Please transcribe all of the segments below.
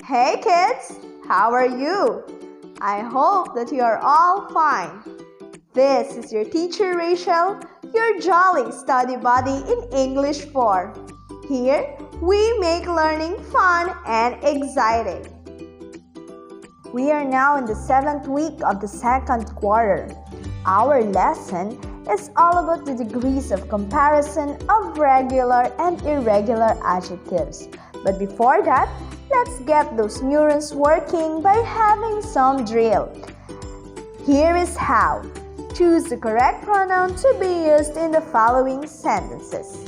Hey kids, how are you? I hope that you are all fine. This is your teacher Rachel, your jolly study buddy in English 4. Here, we make learning fun and exciting. We are now in the 7th week of the 2nd quarter. Our lesson is all about the degrees of comparison of regular and irregular adjectives. But before that, let's get those neurons working by having some drill. Here is how. Choose the correct pronoun to be used in the following sentences.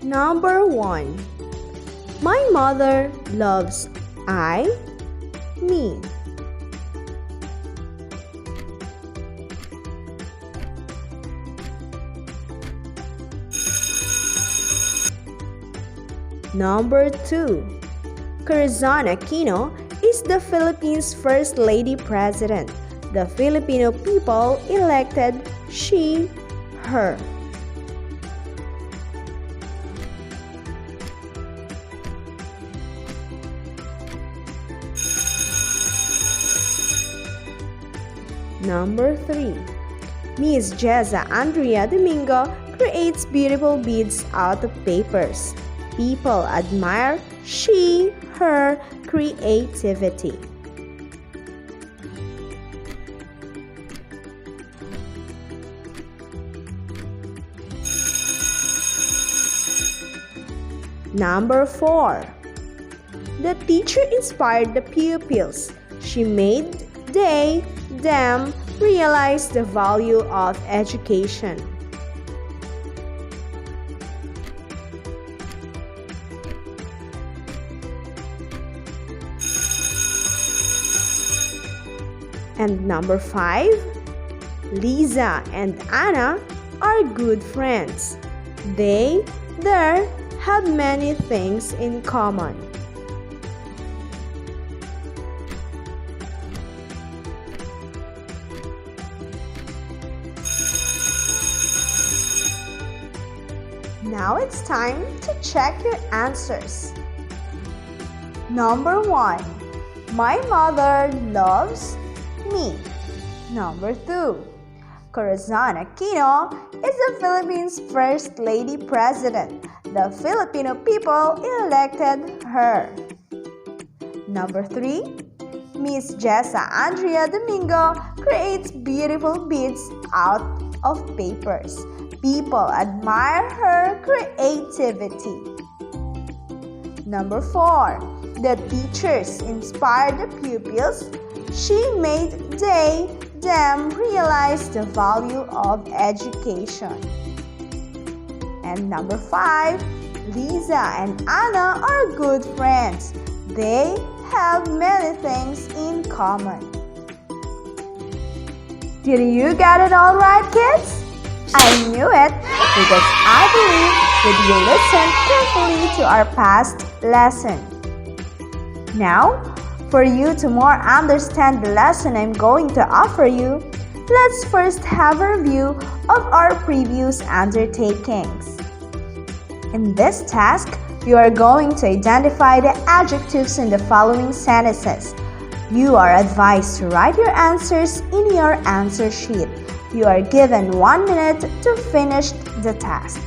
Number 1. My mother loves me. Number 2. Corazon Aquino is the Philippines' First Lady President. The Filipino people elected she, her. Number 3. Miss Jeza Andrea Domingo creates beautiful beads out of papers. People admire she, her creativity. Number 4. The teacher inspired the pupils. She made them realize the value of education. And number 5, Lisa and Anna are good friends. They have many things in common. Now it's time to check your answers. Number 1, my mother loves me. Number 2, Corazon Aquino is the Philippines' First Lady President. The Filipino people elected her. Number 3, Miss Jessa Andrea Domingo creates beautiful beads out of papers. People admire her creativity. Number 4, the teachers inspired the pupils. She made them realize the value of education. And number 5, Lisa and Anna are good friends. They have many things in common. Did you get it all right, kids? I knew it because I believe that you listened carefully to our past lesson. Now, for you to more understand the lesson I'm going to offer you, let's first have a review of our previous undertakings. In this task, you are going to identify the adjectives in the following sentences. You are advised to write your answers in your answer sheet. You are given 1 minute to finish the task.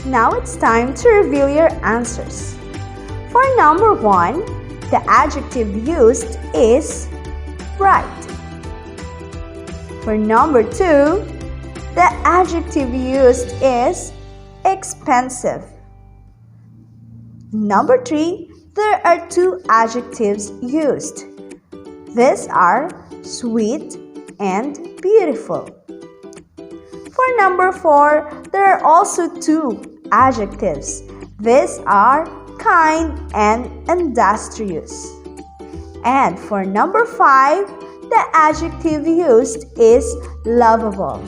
Now it's time to reveal your answers. For number 1, the adjective used is bright. For number 2, the adjective used is expensive. Number 3, there are 2 adjectives used. These are sweet and beautiful. For number 4, there are also 2 adjectives. These are kind and industrious. And for number 5, the adjective used is lovable.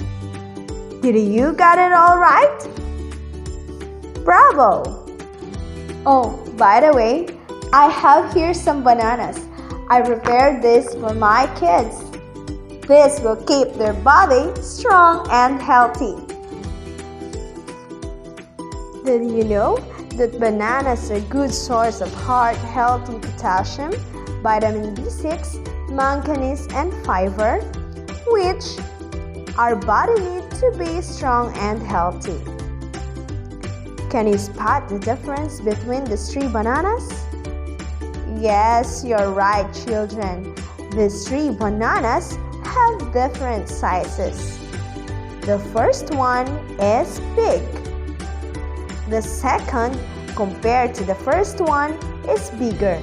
Did you get it all right? Bravo! Oh, by the way, I have here some bananas. I prepared this for my kids. This will keep their body strong and healthy. Did you know that bananas are a good source of heart-healthy potassium, vitamin B6, manganese, and fiber, which our body needs to be strong and healthy? Can you spot the difference between these 3 bananas? Yes, you're right, children. These 3 bananas have different sizes. The first one is big. The second, compared to the first one, is bigger.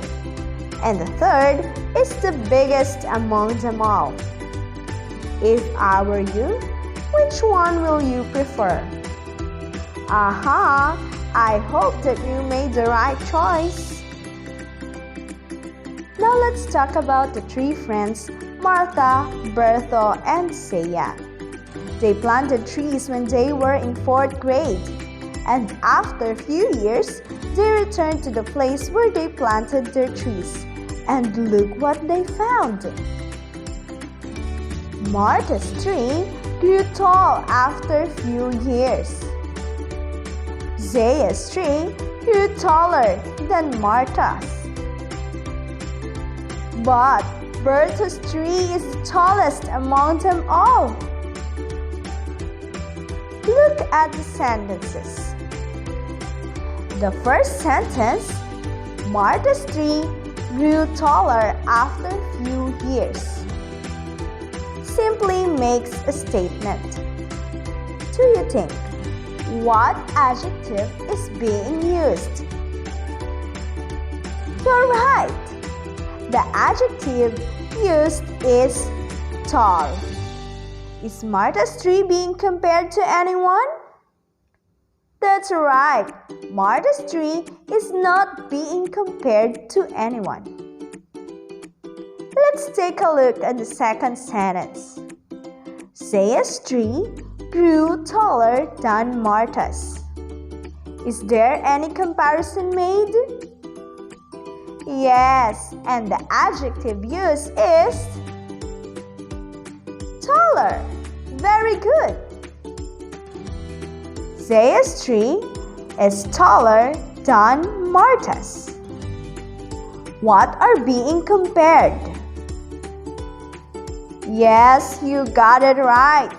And the third is the biggest among them all. If I were you, which one will you prefer? Aha! I hope that you made the right choice. Now let's talk about the 3 friends, Martha, Bertho, and Saya. They planted trees when they were in 4th grade. And after a few years, they returned to the place where they planted their trees. And look what they found. Martha's tree grew tall after a few years. Zaya's tree grew taller than Martha's. But Bertho's tree is the tallest among them all. Look at the sentences. The first sentence, Martha's tree grew taller after a few years, simply makes a statement. Do you think what adjective is being used? You're right. The adjective used is tall. Is Martha's tree being compared to anyone? That's right. Martha's tree is not being compared to anyone. Let's take a look at the second sentence. Zaya's tree grew taller than Martha's. Is there any comparison made? Yes, and the adjective used is taller. Very good. Zaya's tree is taller than Martha's. What are being compared? Yes, you got it right.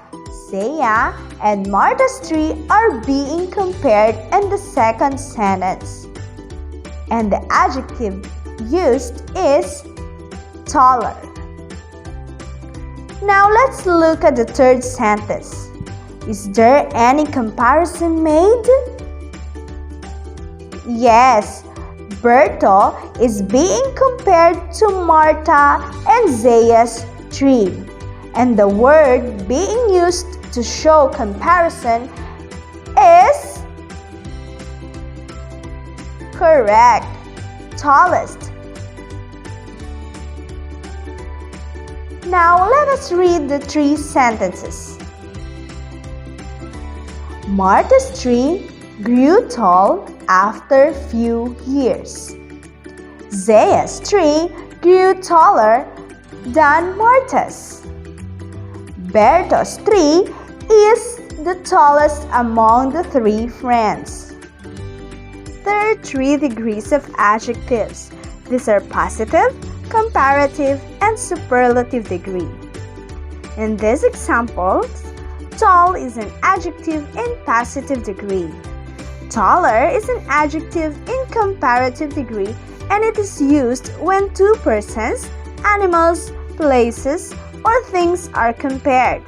Zaya and Martha's tree are being compared in the second sentence. And the adjective used is taller. Now let's look at the third sentence. Is there any comparison made? Yes, Bertho is being compared to Martha and Zaya's tree. And the word being used to show comparison is correct, tallest. Now let us read the 3 sentences. Martha's tree grew tall after a few years. Zaya's tree grew taller than Martha's. Bertho's tree is the tallest among the 3 friends. There are 3 degrees of adjectives. These are positive, comparative, and superlative degree. In these examples, tall is an adjective in positive degree. Taller is an adjective in comparative degree, and it is used when two persons, animals, places, or things are compared,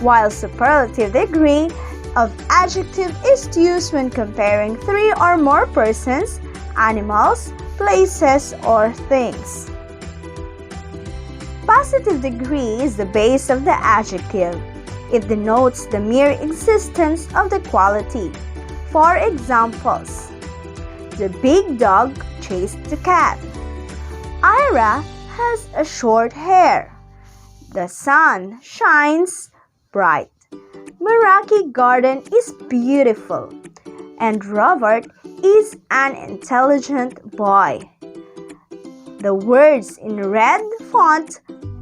while superlative degree of adjective is used when comparing three or more persons, animals, places, or things. Positive degree is the base of the adjective. It denotes the mere existence of the quality. For examples, the big dog chased the cat. Ira has a short hair. The sun shines bright. Meraki Garden is beautiful. And Robert is an intelligent boy. The words in red font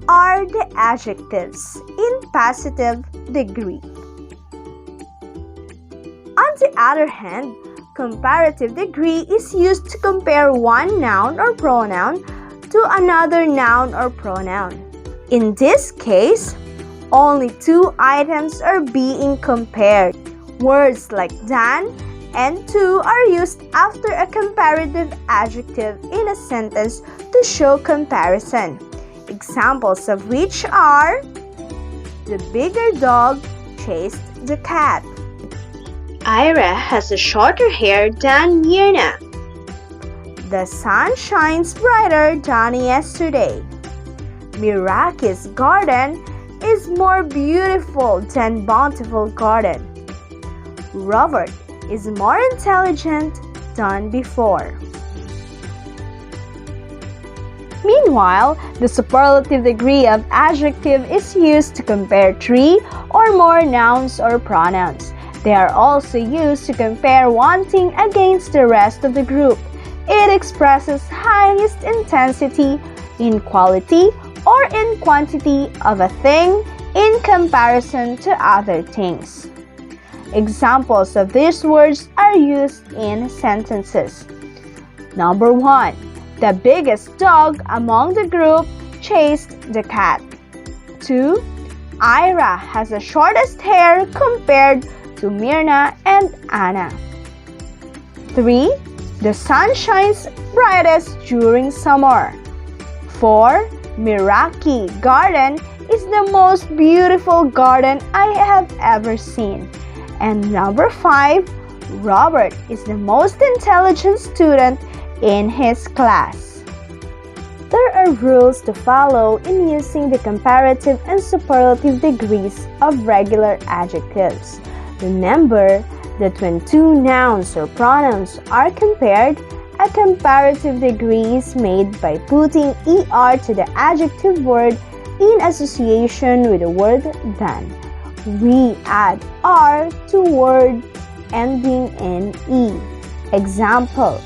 are the adjectives in positive degree. On the other hand, comparative degree is used to compare one noun or pronoun to another noun or pronoun. In this case, only two items are being compared. Words like than and to are used after a comparative adjective in a sentence to show comparison. Examples of which are: the bigger dog chased the cat. Ira has a shorter hair than Mirna. The sun shines brighter than yesterday. Miraki's garden is more beautiful than Bountiful Garden. Robert is more intelligent than before. Meanwhile, the superlative degree of adjective is used to compare three or more nouns or pronouns. They are also used to compare one thing against the rest of the group. It expresses highest intensity in quality or in quantity of a thing in comparison to other things. Examples of these words are used in sentences. Number 1. The biggest dog among the group chased the cat. 2. Ira has the shortest hair compared to Mirna and Anna. 3. The sun shines brightest during summer. 4. Meraki Garden is the most beautiful garden I have ever seen. And number 5. Robert is the most intelligent student in his class. There are rules to follow in using the comparative and superlative degrees of regular adjectives. Remember that when two nouns or pronouns are compared, a comparative degree is made by putting er to the adjective word in association with the word than. We add r to word ending in e. Example: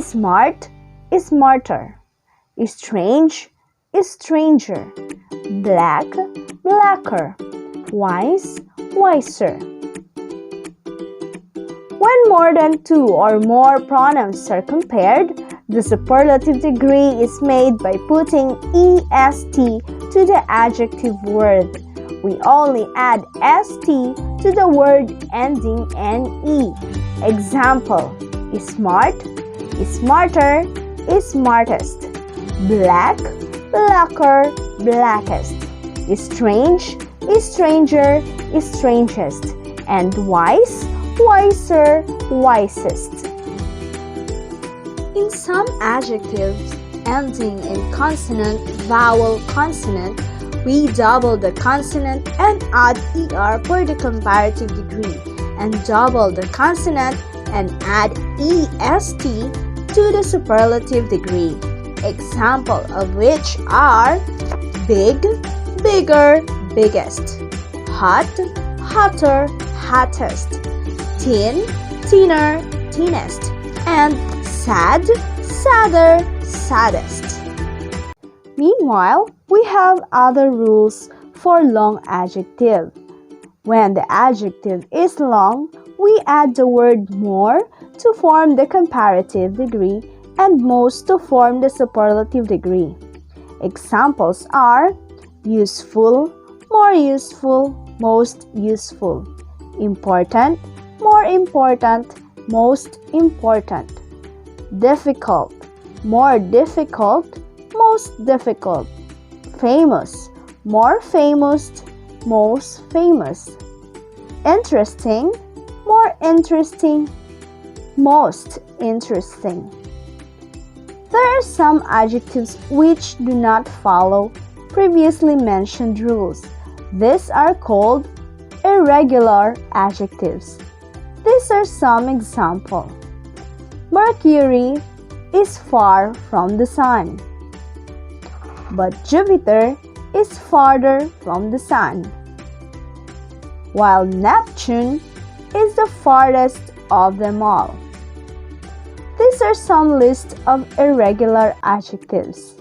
smart is smarter. Strange is stranger. Black, blacker. Wise, wiser. When more than two or more pronouns are compared, the superlative degree is made by putting est to the adjective word. We only add st to the word ending in e. Example: smart is smarter, is smartest. Black, blacker, blackest. Strange is stranger, is strangest. And wise, wiser, wisest. In some adjectives ending in consonant, vowel, consonant, we double the consonant and add er for the comparative degree, and double the consonant and add est to the superlative degree. Example of which are big, bigger, biggest. Hot, hotter, hottest. Thin, thinner, thinnest. And sad, sadder, saddest. Meanwhile, we have other rules for long adjective. When the adjective is long, we add the word more to form the comparative degree and most to form the superlative degree. Examples are useful, more useful, most useful. Important, more important, most important. Difficult, more difficult, most difficult. Famous, more famous, most famous. Interesting, more interesting, most interesting. There are some adjectives which do not follow previously mentioned rules. These are called irregular adjectives. These are some examples. Mercury is far from the sun, but Jupiter is farther from the sun, while Neptune is the farthest of them all. These are some lists of irregular adjectives.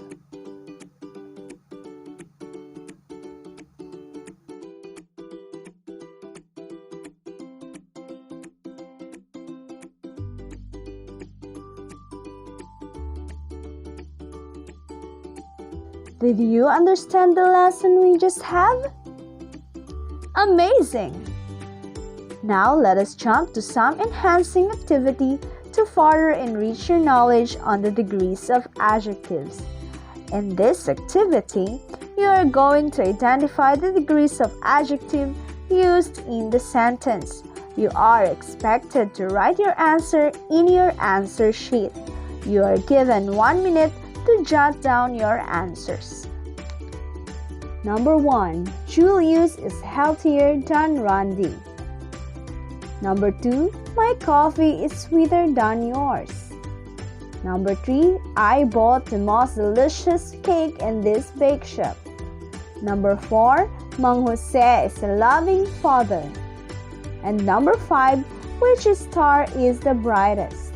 Did you understand the lesson we just have? Amazing! Now let us jump to some enhancing activity to further enrich your knowledge on the degrees of adjectives. In this activity, you are going to identify the degrees of adjective used in the sentence. You are expected to write your answer in your answer sheet. You are given 1 minute to jot down your answers. Number 1. Julius is healthier than Randy. Number 2. My coffee is sweeter than yours. Number 3. I bought the most delicious cake in this bake shop. Number 4. Mang Jose is a loving father. And number 5. Which star is the brightest?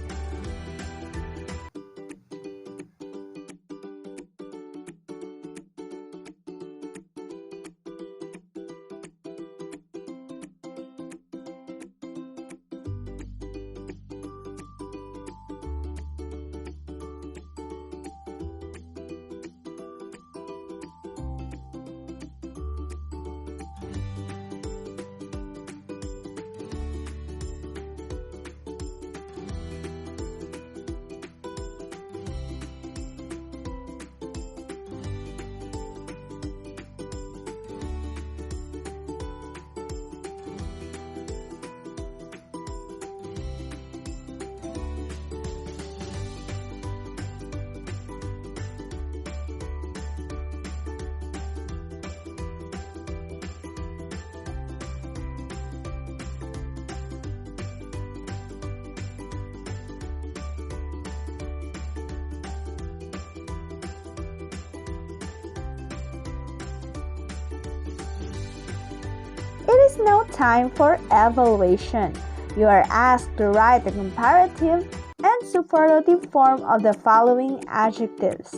It is now time for evaluation. You are asked to write the comparative and superlative form of the following adjectives.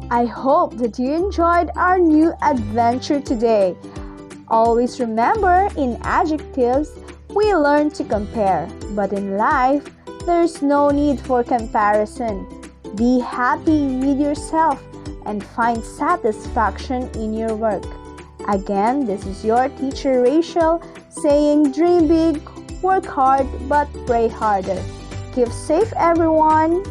I hope that you enjoyed our new adventure today. Always remember, in adjectives, we learn to compare, but in life, there's no need for comparison. Be happy with yourself and find satisfaction in your work. Again, this is your teacher Rachel saying dream big, work hard, but pray harder. Keep safe everyone!